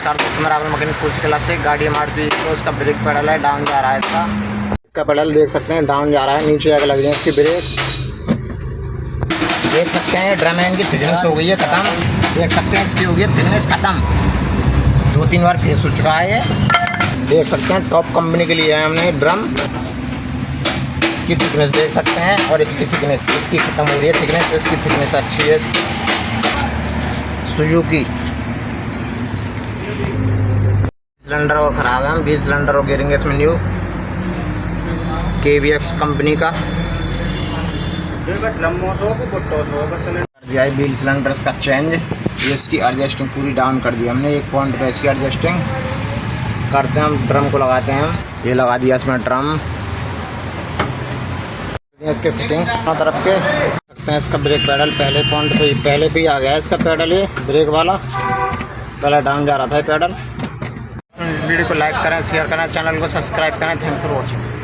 नमस्कार दोस्तों, मेरा मैकेनिक पूछ क्लास से गाड़ी मारुति तो उसका ब्रेक पेडल है डाउन जा रहा है। इसका पेडल देख सकते हैं डाउन जा रहा है, नीचे आगे लग रही है इसकी ब्रेक। देख सकते हैं ड्रम एंड की थिकनेस हो गई है ख़त्म। देख सकते हैं इसकी हो गई है थिकनेस ख़त्म, 2-3 बार फेस हो चुका है ये। देख सकते हैं टॉप कंपनी के लिए है हमने ड्रम। इसकी थिकनेस देख सकते हैं और इसकी थिकनेस इसकी ख़त्म हो रही है थिकनेस, इसकी थिकनेस अच्छी है इसकी। सुजुकी सिलेंडर और ख़राब है, हम 20 सिलेंडर और गिरेंगे इसमें न्यू KBX कंपनी का दिया है। व्हील सिलेंडर इसका चेंज, ये इसकी एडजस्टिंग पूरी डाउन कर दी हमने। 1 पॉइंट पे इसकी एडजस्टिंग करते हैं हम, ड्रम को लगाते हैं हम। ये लगा दिया इसमें ड्रम, इसके फिटिंग तरफ के सकते हैं। इसका ब्रेक पैडल पहले पॉइंट पे पहले भी आ गया है इसका पैडल, ये ब्रेक वाला पहले डाउन जा रहा था ये पैडल। वीडियो को लाइक करें, शेयर करें, चैनल को सब्सक्राइब करें। Thanks for watching.